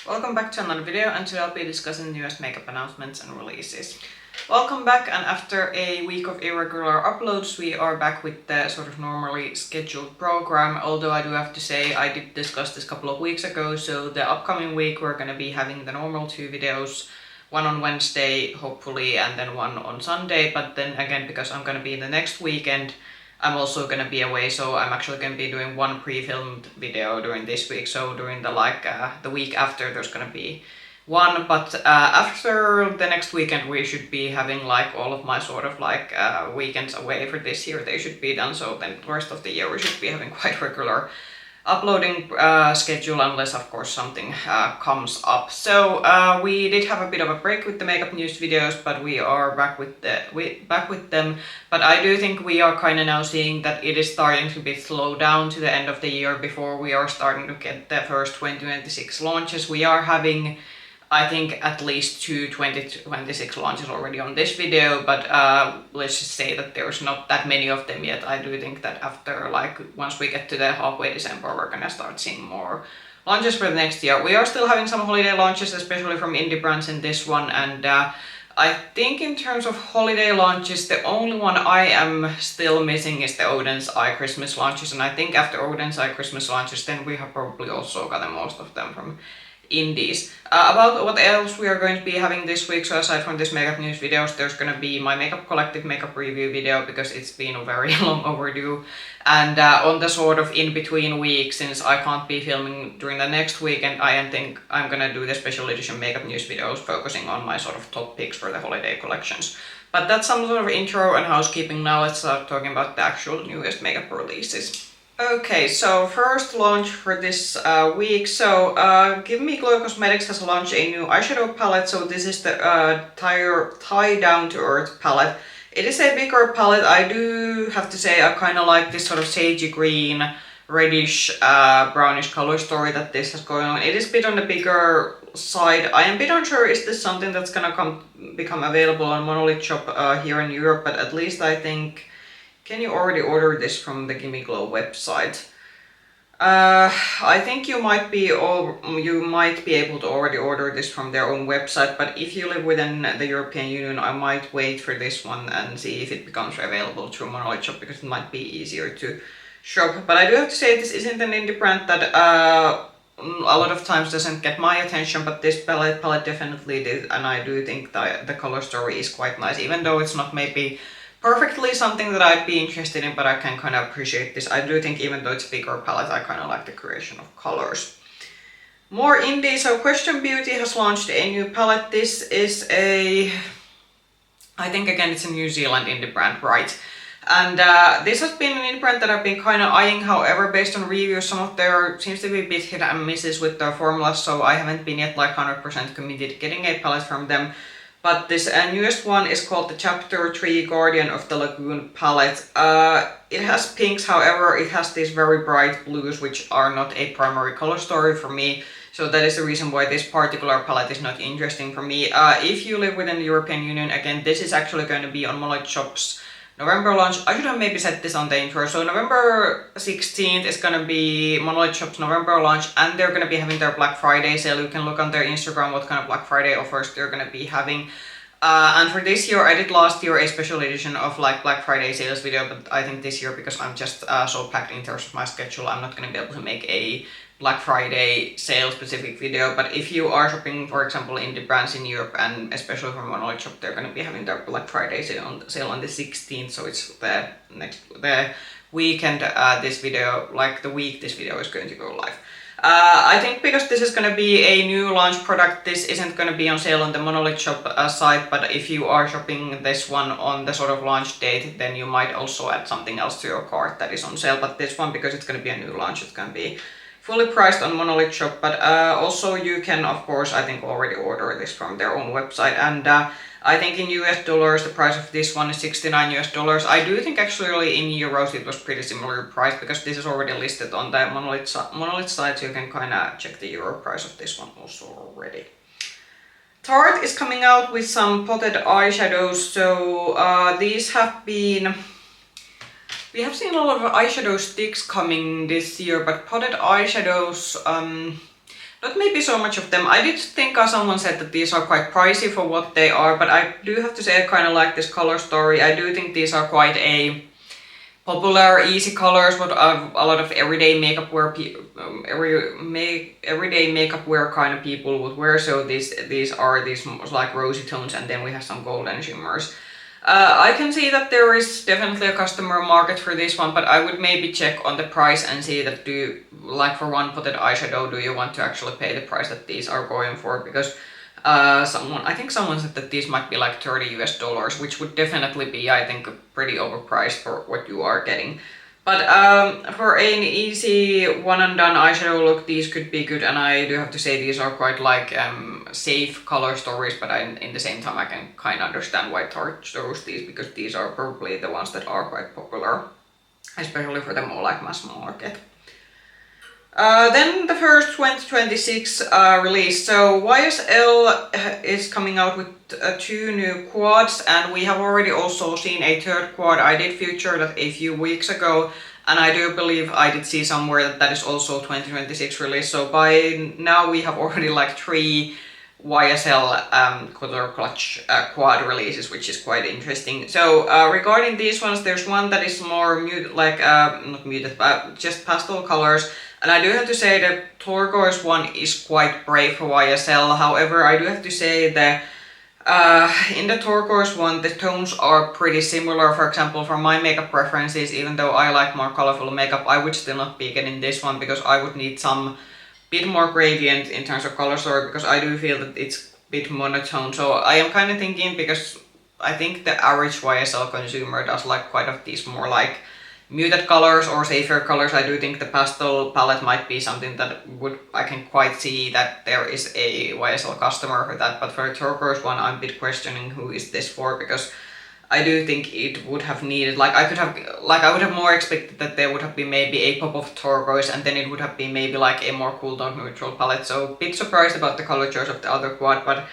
Welcome back to another video, and today I'll be discussing the newest makeup announcements and releases. Welcome back, and after a week of irregular uploads, we are back with the sort of normally scheduled program, although I do have to say I did discuss this a couple of weeks ago, so the upcoming week we're going to be having the normal 2 videos, one on Wednesday hopefully and then one on Sunday, but then again because I'm going to be in the next weekend, I'm also gonna be away, so I'm actually gonna be doing one pre-filmed video during this week. So during the week after, there's gonna be one, but after the next weekend, we should be having like all of my sort of like weekends away for this year. They should be done. So then the rest of the year, we should be having quite regular uploading schedule, unless of course something comes up. So we did have a bit of a break with the makeup news videos, but we are back with them. But I do think we are kind of now seeing that it is starting to be slow down to the end of the year before we are starting to get the first 2026 launches. We are having, I think, at least 2 2026 launches already on this video, but let's just say that there's not that many of them yet. I do think that after, like, once we get to the halfway December, we're gonna start seeing more launches for the next year. We are still having some holiday launches, especially from indie brands in this one, and I think in terms of holiday launches, the only one I am still missing is the Oden's Eye Christmas launches, and I think after Oden's Eye Christmas launches, then we have probably also gotten most of them from indies. About what else we are going to be having this week, so aside from this makeup news videos, there's gonna be my makeup collective makeup review video because it's been a very long overdue, and on the sort of in-between week, since I can't be filming during the next weekend, I think I'm gonna do the special edition makeup news videos focusing on my sort of top picks for the holiday collections. But that's some sort of intro and housekeeping. Now let's start talking about the actual newest makeup releases. Okay, so first launch for this week. So Mistleqlow Cosmetics has launched a new eyeshadow palette. So this is the Tie Down to Earth palette. It is a bigger palette. I do have to say I kind of like this sort of sagey green, reddish, brownish color story that this has going on. It is a bit on the bigger side. I am a bit unsure is this something that's gonna become available on Monolith Shop here in Europe, but at least I think. Can you already order this from the Gingerbread website? I think you might be able to already order this from their own website, but if you live within the European Union, I might wait for this one and see if it becomes available through Monolith Shop, because it might be easier to shop. But I do have to say this isn't an indie brand that a lot of times doesn't get my attention, but this palette definitely did, and I do think that the color story is quite nice, even though it's not maybe perfectly something that I'd be interested in, but I can kind of appreciate this. I do think even though it's a bigger palette, I kind of like the creation of colors. More indie, so Question Beauty has launched a new palette. This is I think again it's a New Zealand indie brand, right? And this has been an indie brand that I've been kind of eyeing. However, based on reviews, some of there seems to be a bit hit and misses with their formulas, so I haven't been yet like 100% committed getting a palette from them. But this newest one is called the Chapter 3 Guardian of the Lagoon palette. It has pinks, however, it has these very bright blues, which are not a primary color story for me. So that is the reason why this particular palette is not interesting for me. If you live within the European Union, again, this is actually going to be on Monolith Shop's November launch. I should have maybe said this on the intro. So November 16th is going to be Monolith Shop's November launch, and they're going to be having their Black Friday sale. You can look on their Instagram what kind of Black Friday offers they're going to be having. And for this year, I did last year a special edition of like Black Friday sales video, but I think this year, because I'm just so packed in terms of my schedule, I'm not going to be able to make a Black Friday sale specific video. But if you are shopping, for example, indie brands in Europe, and especially from Monolith Shop, they're going to be having their Black Friday sale on the 16th, so it's the weekend this video, like the week this video is going to go live. I think because this is going to be a new launch product, this isn't going to be on sale on the Monolith Shop site, but if you are shopping this one on the sort of launch date, then you might also add something else to your cart that is on sale. But this one, because it's going to be a new launch, it's going to be fully priced on Monolith Shop, but also you can, of course, I think already order this from their own website, and I think in US dollars the price of this one is $69 US. I do think actually in euros it was pretty similar price, because this is already listed on the Monolith site, so you can kind of check the euro price of this one also already. Tarte is coming out with some potted eyeshadows, so these have been. We have seen a lot of eyeshadow sticks coming this year, but potted eyeshadows, not maybe so much of them. I did think someone said that these are quite pricey for what they are, but I do have to say I kind of like this color story. I do think these are quite a popular, easy colors, what a lot of everyday makeup wear everyday makeup wear kind of people would wear. So these are these like rosy tones, and then we have some golden shimmers. I can see that there is definitely a customer market for this one, but I would maybe check on the price and see that like for one potted eyeshadow, do you want to actually pay the price that these are going for? Because I think someone said that these might be like $30 US, which would definitely be, I think, pretty overpriced for what you are getting. But for an easy one and done eyeshadow look, these could be good, and I do have to say these are quite like safe color stories, but in the same time I can kind of understand why Tarte chose these, because these are probably the ones that are quite popular, especially for the more like mass market. Then the first 2026 release. So YSL is coming out with 2 new quads, and we have already also seen a 3rd quad. I did feature that a few weeks ago, and I do believe I did see somewhere that is also 2026 release. So by now we have already like 3 YSL Couture Clutch quad releases, which is quite interesting. So regarding these ones, there's one that is more muted, like not muted, but just pastel colors. And I do have to say the turquoise one is quite brave for YSL. However, I do have to say that in the turquoise one, the tones are pretty similar. For example, for my makeup preferences, even though I like more colorful makeup, I would still not be getting this one, because I would need some bit more gradient in terms of color story, because I do feel that it's a bit monotone. So I am kind of thinking, because I think the average YSL consumer does like quite of these more like muted colors or safer colors. I do think the pastel palette might be something that I can quite see that there is a YSL customer for that, but for the turquoise one I'm a bit questioning who is this for, because I do think it would have needed, like I would have more expected that there would have been maybe a pop of turquoise, and then it would have been maybe like a more cool tone neutral palette. So a bit surprised about the color choice of the other quad, but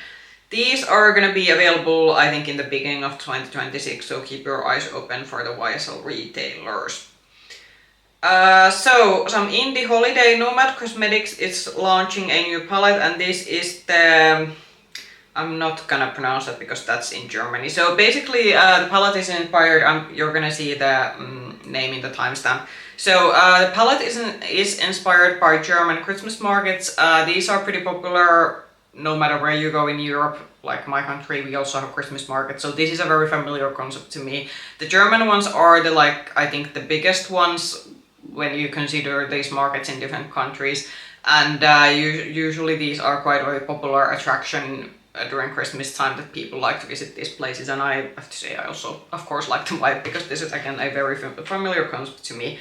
these are gonna be available, I think, in the beginning of 2026, so keep your eyes open for the YSL retailers. So, some indie holiday. Nomad Cosmetics is launching a new palette, and this is the... I'm not gonna pronounce that because that's in Germany. So basically, the palette is inspired, you're gonna see the name in the timestamp. So the palette is inspired by German Christmas markets. These are pretty popular no matter where you go in Europe. Like my country, we also have Christmas markets, so this is a very familiar concept to me. The German ones are the I think the biggest ones when you consider these markets in different countries, and usually these are quite a popular attraction during Christmas time, that people like to visit these places, and I have to say I also of course like the vibe, because this is again a very familiar concept to me.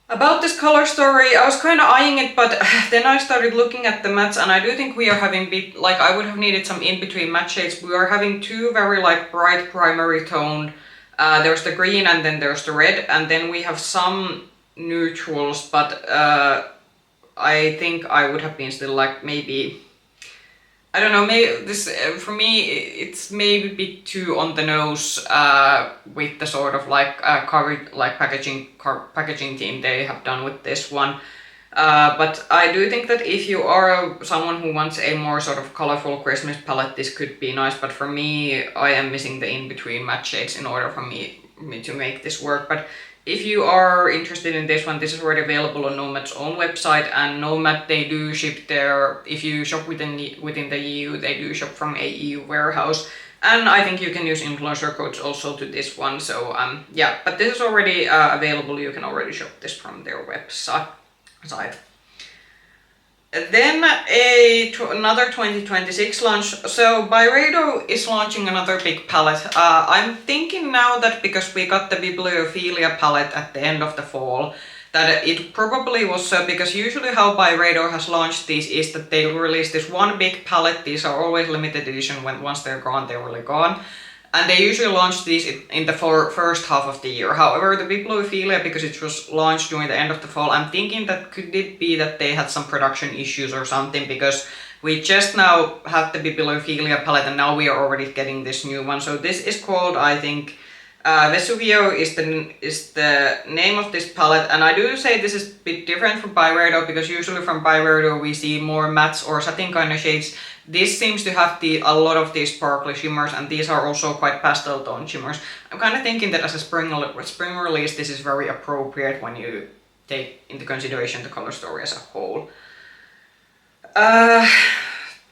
About this color story, I was kind of eyeing it, but then I started looking at the mattes, and I do think we are having I would have needed some in-between matte shades. We are having 2 very like bright primary toned, there's the green and then there's the red, and then we have some neutrals, but I think I would have been still like maybe, I don't know, maybe this, for me, it's maybe a bit too on the nose with the sort of like packaging theme they have done with this one. But I do think that if you are someone who wants a more sort of colorful Christmas palette, this could be nice. But for me, I am missing the in-between matte shades in order for me to make this work. But if you are interested in this one, this is already available on Nomad's own website, and Nomad, they do ship there, if you shop within the EU, they do shop from a EU warehouse, and I think you can use influencer codes also to this one. So yeah, but this is already available, you can already shop this from their website. Then another 2026 launch. So Byredo is launching another big palette. I'm thinking now that because we got the Bibliophilia palette at the end of the fall, that it probably was so, because usually how Byredo has launched these is that they release this one big palette. These are always limited edition, once they're gone, they're really gone. And they usually launch these in the first half of the year. However, the Bibliophilia, because it was launched during the end of the fall, I'm thinking that could it be that they had some production issues or something, because we just now have the Bibliophilia palette and now we are already getting this new one. So this is called, I think, Vesuvio is the name of this palette, and I do say this is a bit different from Byredo because usually from Byredo we see more mattes or satin kind of shades. This seems to have a lot of these sparkly shimmers, and these are also quite pastel tone shimmers. I'm kind of thinking that as a spring release, this is very appropriate when you take into consideration the color story as a whole.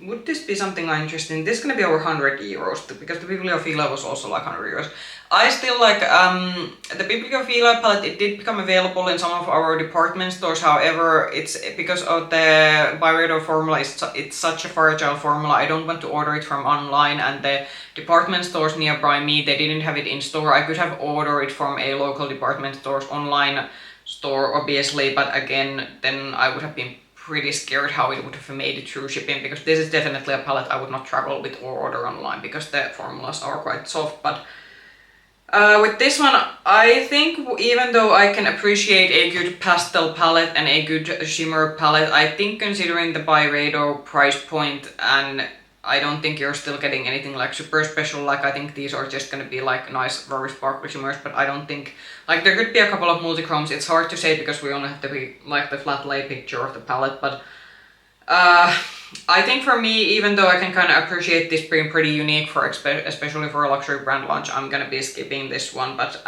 Would this be something interesting? This is gonna be over 100 euros because the Bibliophila was also like 100 euros. I still like the Bibliophila palette. It did become available in some of our department stores. However, it's because of the Byredo formula. It's such a fragile formula. I don't want to order it from online, and the department stores nearby me, they didn't have it in store. I could have ordered it from a local department store's online store, obviously, but again, then I would have been pretty scared how it would have made it through shipping, because this is definitely a palette I would not travel with or order online because the formulas are quite soft. But with this one, I think even though I can appreciate a good pastel palette and a good shimmer palette, I think considering the Byredo price point, and I don't think you're still getting anything like super special. Like, I think these are just gonna be like nice, very sparkly shimmers, but I don't think, like, there could be a couple of multi-chromes. It's hard to say because we only have to be like the flat lay picture of the palette, but I think for me, even though I can kind of appreciate this being pretty unique for especially for a luxury brand launch, I'm gonna be skipping this one. But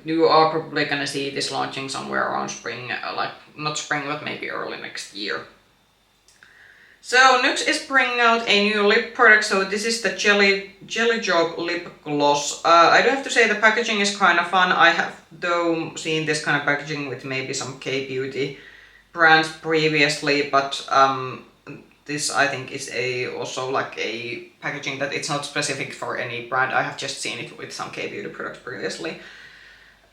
you are probably gonna see this launching somewhere around spring, like not spring, but maybe early next year. So NYX is bringing out a new lip product. So this is the Jelly Job lip gloss. I do have to say the packaging is kind of fun. I have though seen this kind of packaging with maybe some K-beauty brands previously, but this I think is also like a packaging that it's not specific for any brand. I have just seen it with some K-beauty products previously.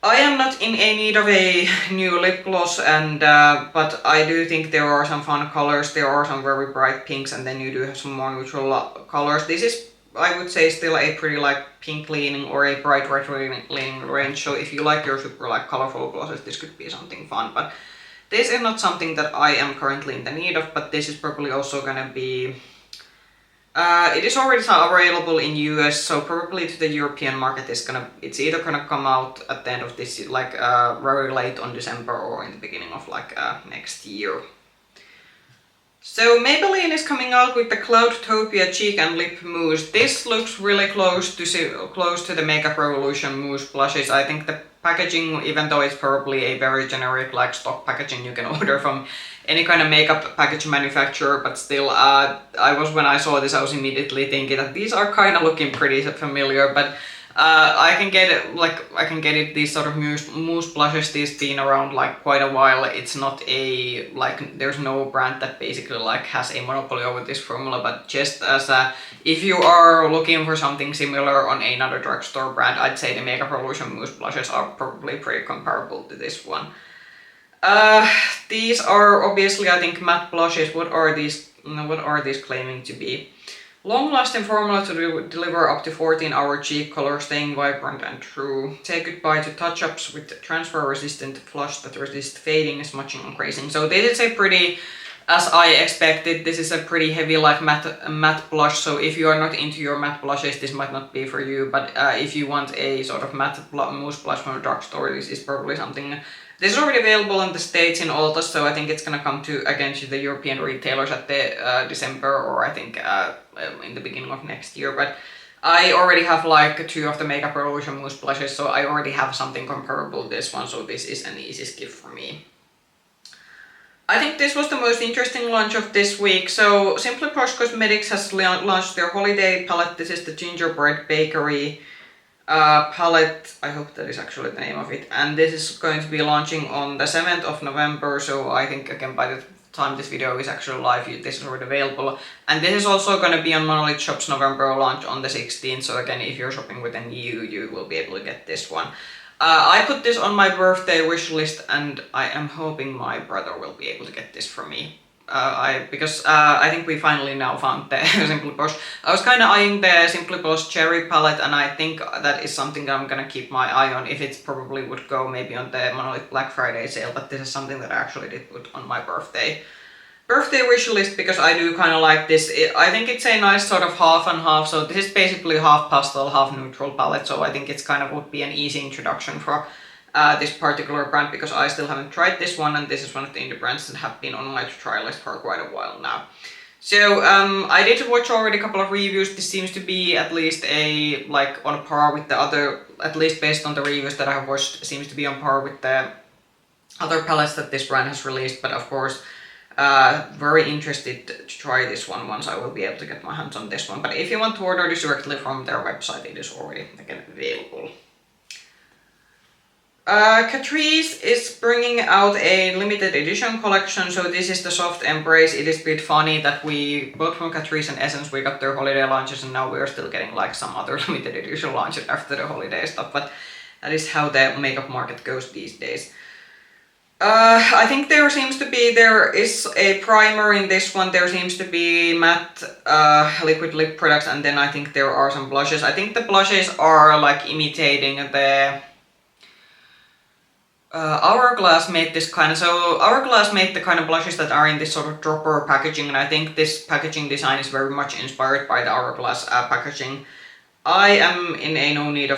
I am not in a need of a new lip gloss, and but I do think there are some fun colors. There are some very bright pinks, and then you do have some more neutral colors. This is, I would say, still a pretty like pink leaning or a bright red leaning range. So if you like your super like colorful glosses, this could be something fun. But this is not something that I am currently in the need of. But this is probably also gonna be. It is already available in US, so probably to the European market it's either gonna come out at the end of this, like very late on December or in the beginning of like next year. So Maybelline is coming out with the Cloudtopia Cheek and Lip Mousse. This looks really close to the Makeup Revolution Mousse blushes. I think the packaging, even though it's probably a very generic like stock packaging you can order from any kind of makeup package manufacturer, but still, when I saw this, I was immediately thinking that these are kind of looking pretty familiar. But I can get it. These sort of mousse blushes, these been around like quite a while. It's not a like there's no brand that basically like has a monopoly over this formula. But just as if you are looking for something similar on another drugstore brand, I'd say the Makeup Revolution mousse blushes are probably pretty comparable to this one. These are obviously, I think, matte blushes. What are these claiming to be? Long-lasting formula to deliver up to 14-hour cheek color, staying vibrant and true. Say goodbye to touch-ups with transfer-resistant flush that resist fading, smudging and crazing. So this is a pretty, as I expected, this is a pretty heavy like matte blush. So if you are not into your matte blushes, this might not be for you. But if you want a sort of matte mousse blush from a drugstore, this is probably something. This is already available in the States in Ulta, so I think it's gonna come to the European retailers at the December, or I think in the beginning of next year. But I already have like 2 of the Makeup Revolution mousse blushes, so I already have something comparable to this one, so this is an easy skip for me. I think this was the most interesting launch of this week. So Simply Posh Cosmetics has launched their holiday palette. This is the Gingerbread Bakery palette. I hope that is actually the name of it, and this is going to be launching on the 7th of November, so I think again by the time this video is actually live, this is already available. And this is also going to be on Monolith Shop's November launch on the 16th, so again if you're shopping with an EU, you will be able to get this one. I put this on my birthday wish list, and I am hoping my brother will be able to get this for me. Because I think we finally now found the Simply Posh. I was kind of eyeing the Simply Posh Cherry palette, and I think that is something that I'm gonna keep my eye on if it probably would go maybe on the Monolith Black Friday sale, but this is something that I actually did put on my birthday birthday wish list because I do kind of like this. I think it's a nice sort of half and half, so this is basically half pastel, half neutral palette, so I think it's kind of would be an easy introduction for this particular brand because I still haven't tried this one, and this is one of the indie brands that have been on my try list for quite a while now. So I did watch already a couple of reviews. This seems to be at least like on par with the other, at least based on the reviews that I have watched, seems to be on par with the other palettes that this brand has released. But of course, very interested to try this one once I will be able to get my hands on this one. But if you want to order this directly from their website, it is already again available. Catrice is bringing out a limited edition collection, so this is the Soft Embrace. It is a bit funny that we, both from Catrice and Essence, we got their holiday launches and now we're still getting like some other limited edition launches after the holiday stuff, but that is how the makeup market goes these days. I think there is a primer in this one, there seems to be matte liquid lip products, and then I think there are some blushes. I think the blushes are like imitating the Hourglass made this kind of, so Hourglass made the kind of blushes that are in this sort of dropper packaging, and I think this packaging design is very much inspired by the Hourglass packaging. I am in a no need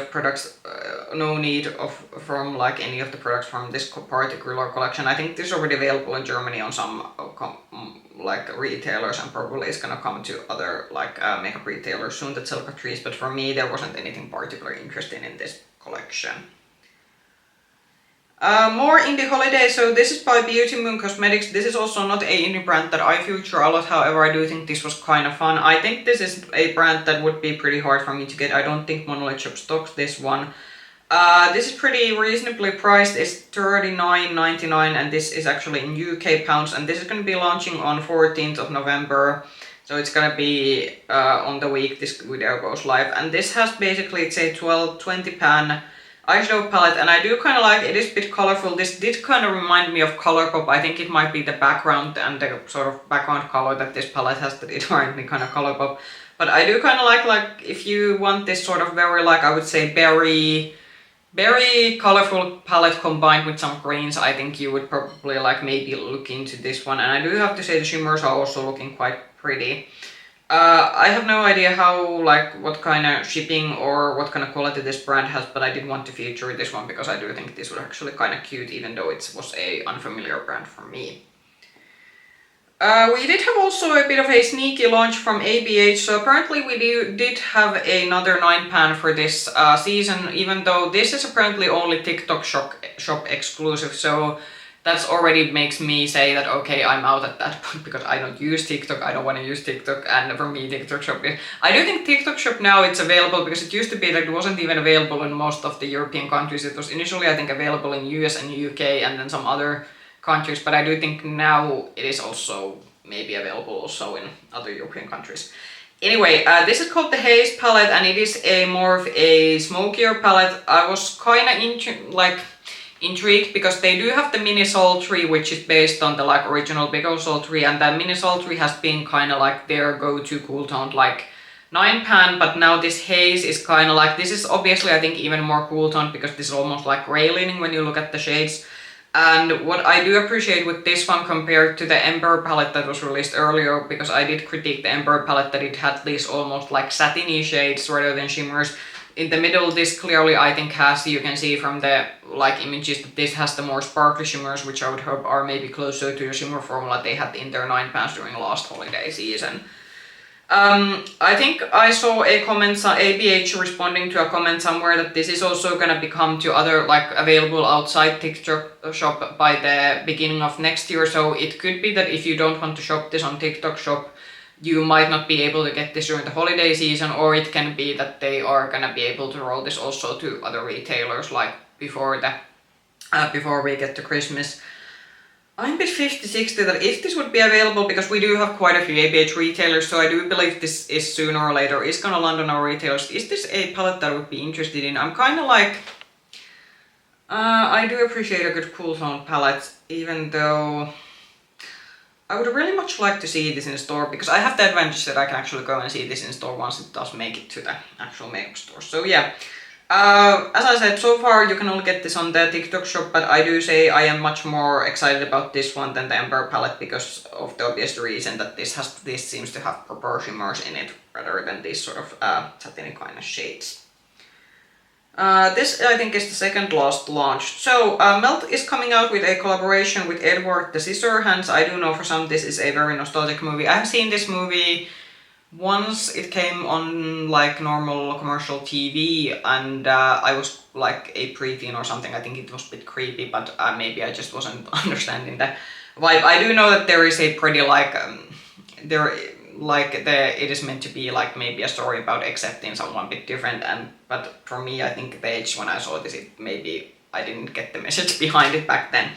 from like any of the products from this particular collection. I think this is already available in Germany on some like retailers, and probably is gonna come to other like makeup retailers soon that sell Catrice, but for me there wasn't anything particularly interesting in this collection. More indie holiday, so this is by Beauty Moon Cosmetics. This is also not a indie brand that I feature a lot, however I do think this was kind of fun. I think this is a brand that would be pretty hard for me to get. I don't think Monolith Shop stocks this one. This is pretty reasonably priced, it's $39.99, and this is actually in UK pounds, and this is going to be launching on 14th of November. So it's gonna be on the week this video goes live, and this has basically, it's a 20 pan eyeshadow palette, and I do kind of like it. Is a bit colorful. This did kind of remind me of Colourpop. I think it might be the background and the sort of background color that this palette has that it reminds me kind of Colourpop. But I do kind of like if you want this sort of very like I would say berry colorful palette combined with some greens, I think you would probably like maybe look into this one. And I do have to say the shimmers are also looking quite pretty. I have no idea how, like, what kind of shipping or what kind of quality this brand has, but I did want to feature this one because I do think this was actually kind of cute, even though it was a unfamiliar brand for me. We did have also a bit of a sneaky launch from ABH, so apparently we did have another 9 pan for this season, even though this is apparently only TikTok shop exclusive, so that already makes me say that okay, I'm out at that point because I don't use TikTok, I don't want to use TikTok, and for me TikTok shop is... I do think TikTok shop now it's available because it used to be that it wasn't even available in most of the European countries. It was initially I think available in US and UK and then some other countries, but I do think now it is also maybe available also in other European countries. Anyway, this is called the Haze palette, and it is a more of a smokier palette. I was kind of intrigued because they do have the Mini Sultry, which is based on the like original Big O Sultry, and the Mini Sultry has been kind of like their go-to cool toned like 9 pan, but now this Haze is kind of like, this is obviously I think even more cool toned because this is almost like grey leaning when you look at the shades. And what I do appreciate with this one compared to the Ember palette that was released earlier, because I did critique the Ember palette that it had these almost like satiny shades rather than shimmers. In the middle, this clearly I think has, you can see from the like images that this has the more sparkly shimmers, which I would hope are maybe closer to the shimmer formula they had in their 9 pans during last holiday season. I think I saw a comment, ABH responding to a comment somewhere that this is also gonna become to other like available outside TikTok shop by the beginning of next year. So it could be that if you don't want to shop this on TikTok shop, you might not be able to get this during the holiday season, or it can be that they are gonna be able to roll this also to other retailers like before we get to Christmas. I'm a bit 50-60 that if this would be available, because we do have quite a few ABH retailers, so I do believe this is sooner or later is gonna land on our retailers. Is this a palette that I would be interested in? I'm kind of like, I do appreciate a good cool tone palette, even though I would really much like to see this in store, because I have the advantage that I can actually go and see this in store once it does make it to the actual makeup store. So yeah, As I said, so far you can only get this on the TikTok shop, but I do say I am much more excited about this one than the Ember palette because of the obvious reason that this seems to have proper shimmers in it rather than these sort of satiny kind of shades. This I think is the second last launch. So Melt is coming out with a collaboration with Edward Scissorhands. I do know for some this is a very nostalgic movie. I have seen this movie once. It came on like normal commercial TV and I was like a preteen or something. I think it was a bit creepy, but maybe I just wasn't understanding the vibe. I do know that there is a pretty like it is meant to be like maybe a story about accepting someone a bit different, but for me I think the age when I saw this, maybe I didn't get the message behind it back then.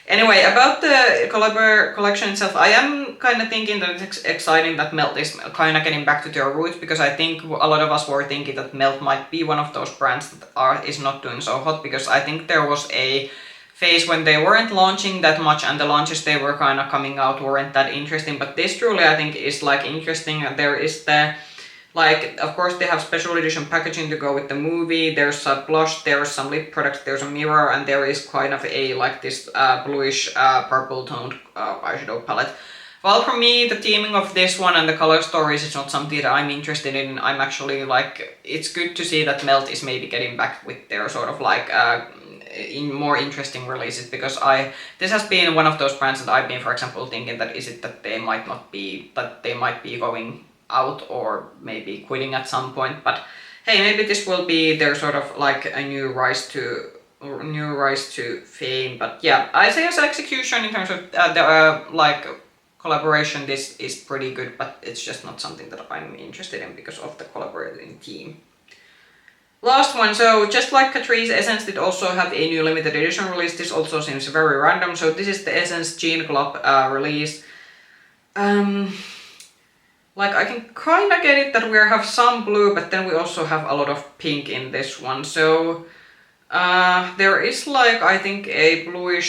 Anyway, about the collection itself, I am kind of thinking that it's exciting that Melt is kind of getting back to their roots, because I think a lot of us were thinking that Melt might be one of those brands that is not doing so hot, because I think there was a phase when they weren't launching that much and the launches they were kind of coming out weren't that interesting, but this truly I think is like interesting. There is the like, of course they have special edition packaging to go with the movie, there's a blush, there's some lip products, there's a mirror, and there is kind of a like this bluish purple toned eyeshadow palette. Well, for me the theming of this one and the color stories is not something that I'm interested in. I'm actually like, it's good to see that Melt is maybe getting back with their sort of like in more interesting releases, because this has been one of those brands that I've been, for example, thinking that is it that they might be going out or maybe quitting at some point, but hey, maybe this will be their sort of like a new rise to fame. But yeah, I say as execution in terms of the like collaboration, this is pretty good, but it's just not something that I'm interested in because of the collaborating team. Last one, so just like Catrice, Essence did also have a new limited edition release. This also seems very random. So this is the Essence Jean Club release. Like, I can kind of get it that we have some blue, but then we also have a lot of pink in this one. So there is like, I think, a blue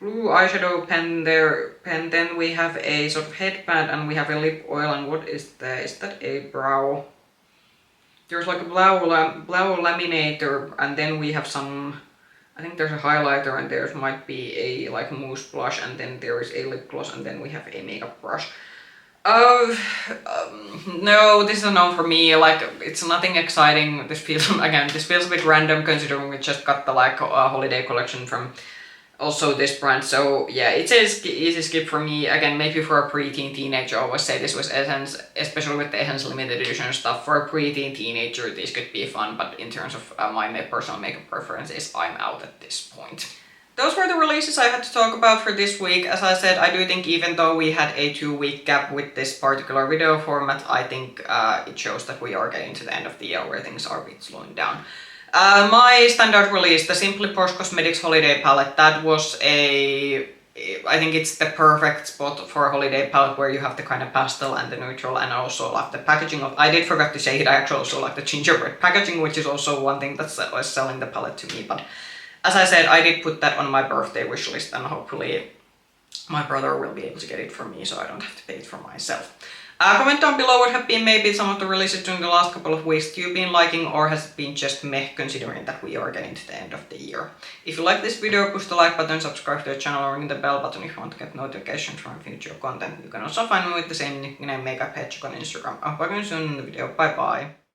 eyeshadow pen there, and then we have a sort of headband and we have a lip oil, and what is that? Is that a brow? There's like a brow laminator, and then we have some, I think there's a highlighter, and there might be a like mousse blush, and then there is a lip gloss, and then we have a makeup brush. No, this is a no for me. Like, it's nothing exciting. This feels a bit random considering we just got the like holiday collection from also this brand. So yeah, it's an easy skip for me. Again, maybe for a preteen teenager, I always say this was Essence, especially with the Essence limited edition stuff. For a preteen teenager, this could be fun, but in terms of my personal makeup preferences, I'm out at this point. Those were the releases I had to talk about for this week. As I said, I do think even though we had a 2-week gap with this particular video format, I think it shows that we are getting to the end of the year where things are a bit slowing down. My standard release, the Simply Posh Cosmetics Holiday Palette, that was I think it's the perfect spot for a holiday palette where you have the kind of pastel and the neutral, and I also love the packaging of, I did forget to say it, I actually also like the gingerbread packaging, which is also one thing that's selling the palette to me, but as I said, I did put that on my birthday wish list, and hopefully my brother will be able to get it for me so I don't have to pay it for myself. Comment down below what have been maybe some of the releases during the last couple of weeks you've been liking, or has it been just meh considering that we are getting to the end of the year. If you like this video, push the like button, subscribe to the channel, or ring the bell button if you want to get notifications from future content. You can also find me with the same nickname, Makeup Hedgehog, on Instagram. I'll see you soon in the video. Bye bye!